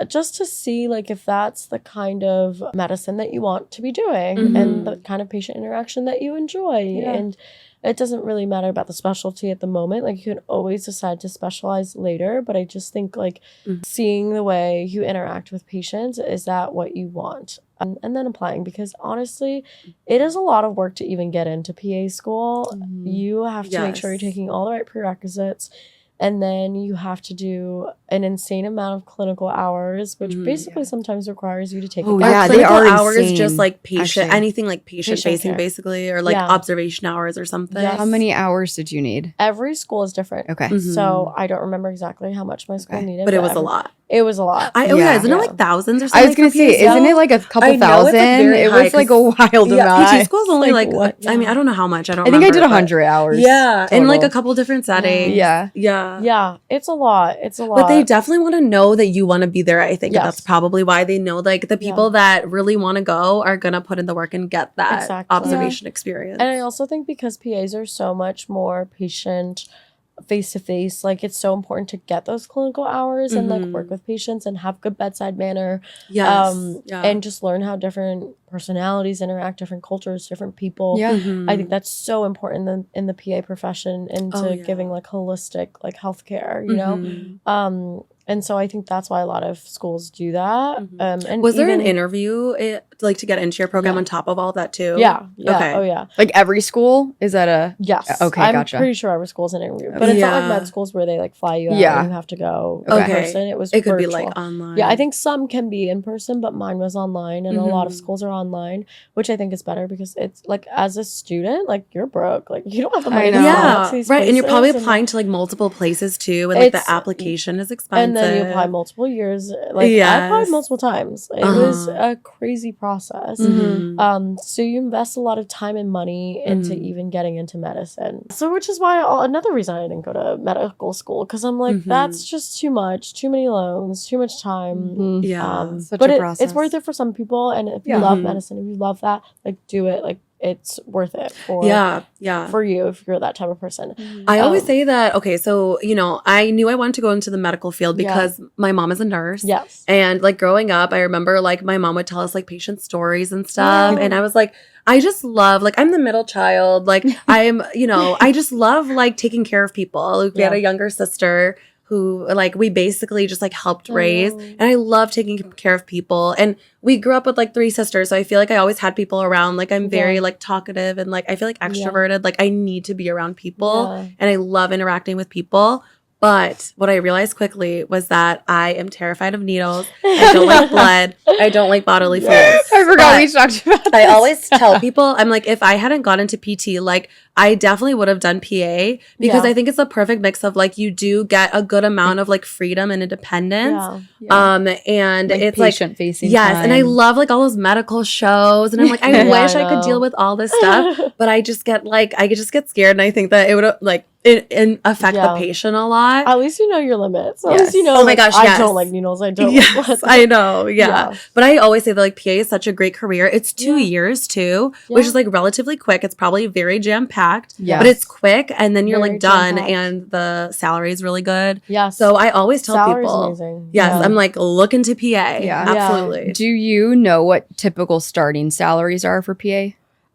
A: just to see like if that's the kind of medicine that you want to be doing
B: Mhm.
A: and the kind of patient interaction that you enjoy.
D: Yeah.
A: And it doesn't really matter about the specialty at the moment. Like you can always decide to specialize later, but I just think like
B: Mhm.
A: seeing the way you interact with patients, is that what you want? And then applying, because honestly, it is a lot of work to even get into PA school.
D: Mhm.
A: You have to make sure you're
B: Yes.
A: taking all the right prerequisites. And then you have to do an insane amount of clinical hours, which basically sometimes requires you to take
D: Oh,
A: a
B: Are
D: yeah, they
B: clinical
D: are
B: hours
D: insane,
B: just like patient,
D: actually.
B: anything like patient
A: Patient
B: facing
A: care.
B: basically, or like
A: Yeah.
B: observation hours or something?
A: Yes.
D: How many hours did you need?
A: Every school is different.
D: Okay.
B: Mhm.
A: So I don't remember exactly how much my school
D: Okay.
A: needed.
B: But it was a
A: every-
B: lot.
A: It was a lot.
B: Isn't it like thousands or something?
D: I was gonna say, isn't it like a couple thousand? It was like a wild amount.
B: PT school's only like I mean, I don't know how much. I think
D: I did 100 hours.
B: Yeah, in like a couple different settings.
A: Yeah. It's a lot.
B: But they definitely want to know that you want to be there. I think that's probably why they know like the people that really want to go are gonna put in the work and get that observation experience.
A: And I also think because PAs are so much more patient face to face, like it's so important to get those clinical hours and like work with patients and have good bedside manner. And just learn how different personalities interact, different cultures, different people. I think that's so important in the PA profession into giving like holistic like healthcare, you know. And so I think that's why a lot of schools do that. And
B: was there an interview like to get into your program on top of all that too?
A: Okay. Oh yeah.
D: Like every school is that a
A: Okay, I'm pretty sure every school's an interview, but it's not like med schools where they like fly you out and you have to go in person. It
B: could be like online.
A: Yeah, I think some can be in person, but mine was online, and a lot of schools are online, which I think is better because it's like as a student, like you're broke, like you don't have the money. To these places,
B: and you're probably applying to like multiple places too, and like the application is expensive.
A: And then you apply multiple years. Like I applied multiple times. It was a crazy process. So you invest a lot of time and money into even getting into medicine. So which is why another reason I didn't go to medical school, because I'm like, that's just too much, too many loans, too much time.
D: Such a process.
A: It's worth it for some people, and if you love medicine, if you love that, like do it. Like it's worth it for for you if you're that type of person.
B: I always say that, okay, so, you know, I knew I wanted to go into the medical field because my mom is a nurse. And like growing up, I remember like my mom would tell us like patient stories and stuff. And I was like, I just love, like, I'm the middle child. Like I'm, you know, I just love like taking care of people. Like, we had a younger sister who like we basically just like helped raise, and I love taking care of people. And we grew up with like 3 sisters, so I feel like I always had people around. Like I'm very like talkative and like I feel like extroverted. Like I need to be around people, and I love interacting with people. But what I realized quickly was that I am terrified of needles. I don't like blood. I don't like bodily fluids.
D: I forgot we talked about this.
B: I always tell people, I'm like, if I hadn't gone into PT, like I definitely would have done PA, because I think it's a perfect mix of like you do get a good amount of like freedom and independence. And like it's like
D: patient facing.
B: Yes, and I love like all those medical shows, and I'm like, I wish I could deal with all this stuff, but I just get scared, and I think that it would like it affect the patient a lot.
A: At least you know your limits. At least you know.
B: Oh my gosh,
A: I don't like needles. I don't.
B: Yes,
A: like
B: I know. Yeah. But I always say that like PA is such a great career. It's 2 years too, which is like relatively quick. It's probably very jam packed. But it's quick, and then you're very like done, and the salary is really good. So I always tell people,
A: amazing.
B: I'm like, look into PA. Absolutely.
D: Do you know what typical starting salaries are for PA?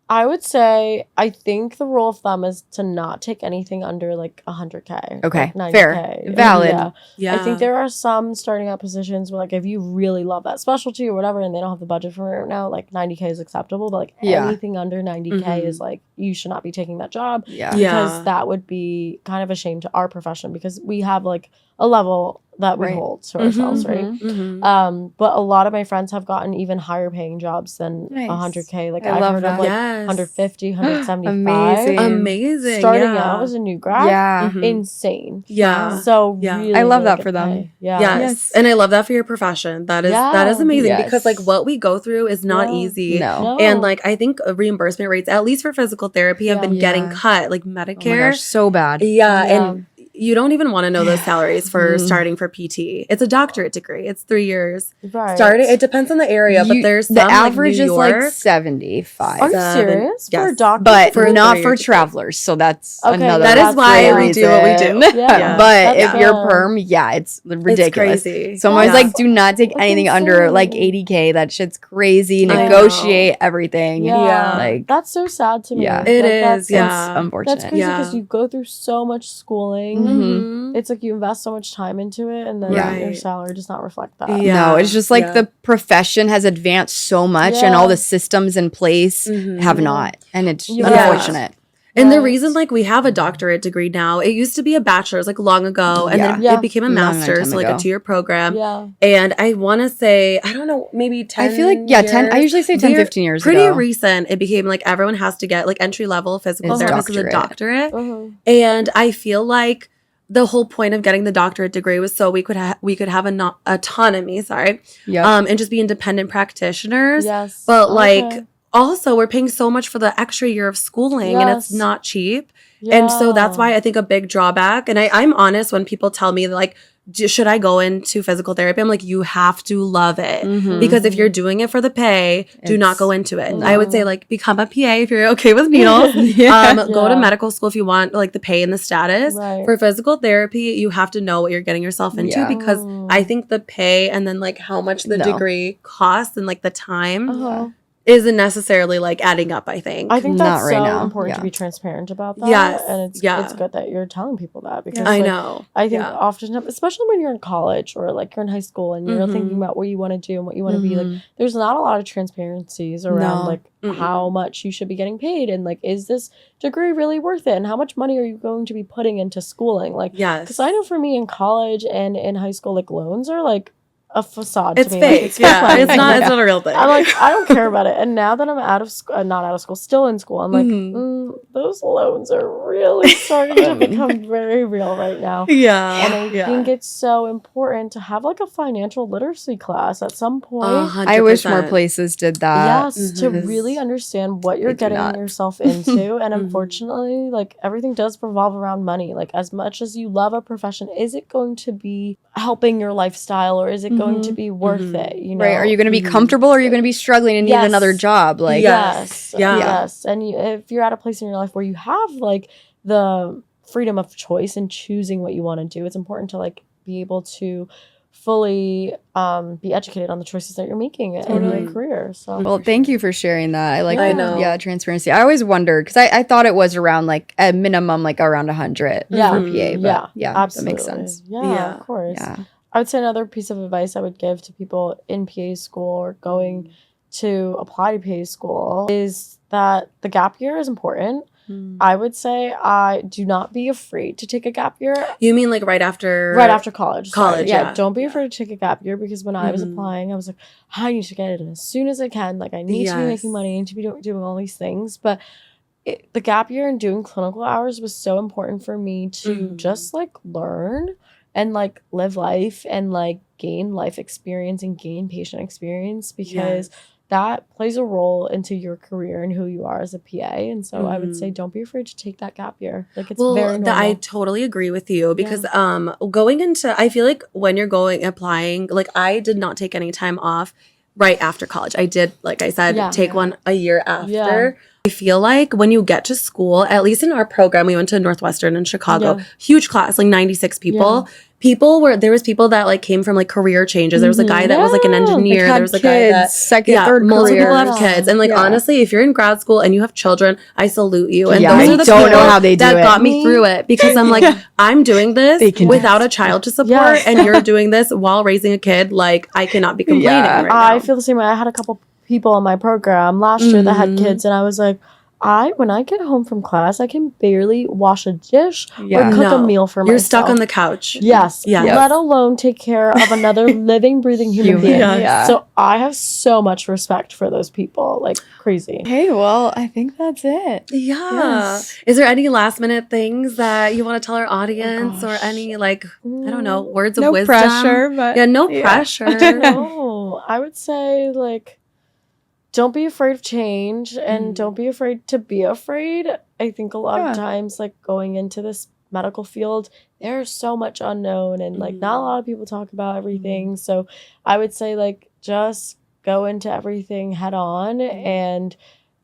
A: I would say, I think the rule of thumb is to not take anything under like 100K.
D: Okay,
A: like 90K.
D: fair, valid.
A: I think there are some starting out positions where like if you really love that specialty or whatever, and they don't have the budget for it now, like 90K is acceptable. But like anything under 90K is like, you should not be taking that job. Because that would be kind of a shame to our profession, because we have like a level that we hold to ourselves, right? But a lot of my friends have gotten even higher paying jobs than 100K. Like I've heard of like 150, 175.
B: Amazing.
A: Starting out as a new grad. Insane. So really,
D: I love
A: really
D: that for them.
A: pay.
B: Yes. And I love that for your profession. That is amazing, because like what we go through is not easy.
D: No.
B: And like I think reimbursement rates, at least for physical therapy, have been getting cut. Like Medicare.
D: Oh my gosh, so bad.
B: And you don't even want to know those salaries for starting for PT. It's a doctorate degree. It's 3 years. It depends on the area, but there's some,
D: the average
B: like New York,
D: is like 75.
A: Are you serious?
B: Yes.
A: For a doctor?
D: But not for travelers. So that's another.
B: That is why we do what we do.
D: But if you're perm, it's ridiculous.
B: It's crazy.
D: So I'm always like, do not take anything under like 80K. That shit's crazy. Negotiate everything. Like
A: that's so sad to me.
B: It is.
D: It's unfortunate.
A: That's crazy because you go through so much schooling. It's like you invest so much time into it, and then your salary does not reflect that.
D: No, it's just like the profession has advanced so much, and all the systems in place have not, and it's unfortunate.
B: And the reason, like, we have a doctorate degree now, it used to be a bachelor's, like, long ago. And then it became a master's, so, like, a 2-year program. And I want to say, I don't know, maybe 10
D: I feel like, 10. I usually say 10, 15 years ago.
B: Pretty recent, it became, like, everyone has to get, like, entry-level physical therapist as a doctorate. And I feel like the whole point of getting the doctorate degree was so we could have autonomy, and just be independent practitioners.
A: Yes.
B: But like also we're paying so much for the extra year of schooling and it's not cheap. Yeah. And so that's why I think a big drawback, and I'm honest when people tell me like, should I go into physical therapy? I'm like, you have to love it. Because if you're doing it for the pay, do not go into it. I would say like become a PA if you're okay with needles. Go to medical school if you want like the pay and the status. For physical therapy, you have to know what you're getting yourself into because I think the pay and then like how much the degree costs and like the time isn't necessarily like adding up, I think.
A: I think that's so important to be transparent about that.
B: Yes.
A: And it's good that you're telling people that because
B: I know.
A: I think often, especially when you're in college or like you're in high school and you're thinking about what you want to do and what you want to be, like there's not a lot of transparencies around like how much you should be getting paid and like is this degree really worth it and how much money are you going to be putting into schooling? Like because I know for me in college and in high school, like loans are like a facade.
B: It's
A: to me.
B: fake.
A: Like, it's
B: It's not a real thing.
A: I'm like, I don't care about it. And now that I'm not out of school, still in school, I'm like, those loans are really starting to become very real right now.
B: Yeah.
A: And I think it's so important to have like a financial literacy class at some point.
B: 100%.
D: I wish more places did that.
A: Yes, to really understand what you're getting yourself into. And unfortunately, like everything does revolve around money. Like as much as you love a profession, is it going to be helping your lifestyle or is it going to be worth it? You know,
D: right? Are you going to be comfortable or are you going to be struggling and need another job? Like
A: yes. And if you're at a place in your life where you have like the freedom of choice and choosing what you want to do, it's important to like be able to fully be educated on the choices that you're making in your career. So
D: well, thank you for sharing that. I like transparency. I always wondered because I thought it was around like a minimum like around 100 for PA. But
A: absolutely.
D: That makes sense.
A: Yeah, of course. Yeah. I would say another piece of advice I would give to people in PA school or going to apply to PA school is that the gap year is important. I would say do not be afraid to take a gap year.
B: You mean like right after
A: college?
B: College,
A: yeah. Don't be afraid to take a gap year because when I was applying, I was like, I need to get it in as soon as I can. Like I need to be making money, I need to be doing all these things. But the gap year and doing clinical hours was so important for me to just like learn and like live life and like gain life experience and gain patient experience because that plays a role into your career and who you are as a PA. And so I would say don't be afraid to take that gap year. Like it's very normal.
B: I totally agree with you because going into, I feel like when you're applying, like I did not take any time off right after college. I did, like I said, take one a year after. Yeah. I feel like when you get to school, at least in our program, we went to Northwestern in Chicago, huge class, like 96 people. There was people that like came from like career changes. There was a guy that was like an engineer. There was a guy that
D: third
B: multiple
D: career.
B: people have kids. And like honestly, if you're in grad school and you have children, I salute you. And
D: those
B: are the
D: don't
B: people
D: know how they do
B: that
D: it.
B: got me through it because I'm like, I'm doing this without a child to support, and you're doing this while raising a kid. Like I cannot be complaining. Right now.
A: I feel the same way. I had a couple people in my program last year that had kids, and I was like, when I get home from class, I can barely wash a dish or cook a meal for myself.
B: You're stuck on the couch.
A: Yes. Let alone take care of another living, breathing human being. So I have so much respect for those people. Like crazy.
D: Hey, well, I think that's it.
B: Yeah. Yes. Is there any last minute things that you want to tell our audience or any like, I don't know, words of wisdom?
D: No pressure. But
B: no pressure.
A: No, I would say like, don't be afraid of change and don't be afraid to be afraid. I think a lot of times, like going into this medical field, there's so much unknown and like not a lot of people talk about everything. So I would say like just go into everything head on and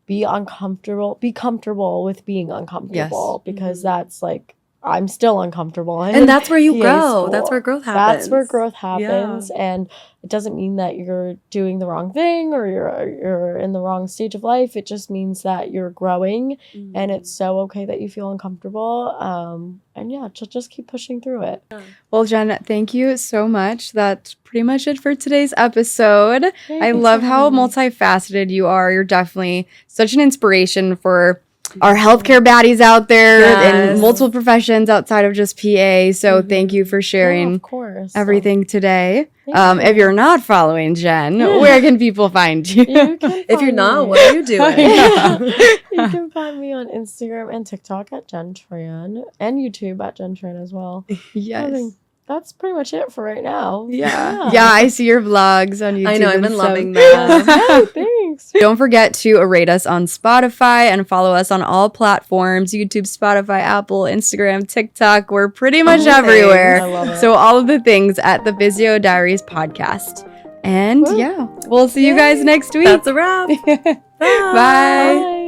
A: be comfortable with being uncomfortable because that's like, I'm still uncomfortable.
B: And that's where you grow. That's where growth happens.
A: That's where growth happens. Yeah. And it doesn't mean that you're doing the wrong thing or you're in the wrong stage of life. It just means that you're growing and it's so okay that you feel uncomfortable. And yeah, just keep pushing through it.
D: Well, Jen, thank you so much. That's pretty much it for today's episode. I love how multifaceted you are. You're definitely such an inspiration for our healthcare baddies out there in multiple professions outside of just PA. So thank you for sharing everything today. If you're not following Jenn, where can people find you?
B: If you're not, what are you doing?
A: You can find me on Instagram and TikTok at Jenn Tran and YouTube at Jenn Tran as well.
D: Yes.
A: That's pretty much it for right now.
D: Yeah, I see your vlogs on YouTube.
B: I know, I've been loving that.
A: Yeah, thanks.
D: Don't forget to rate us on Spotify and follow us on all platforms: YouTube, Spotify, Apple, Instagram, TikTok. We're pretty much everywhere.
A: I love it.
D: So all of the things at the Physio Diaries podcast. And we'll see you guys next week.
B: That's a wrap.
D: Bye.
A: Bye.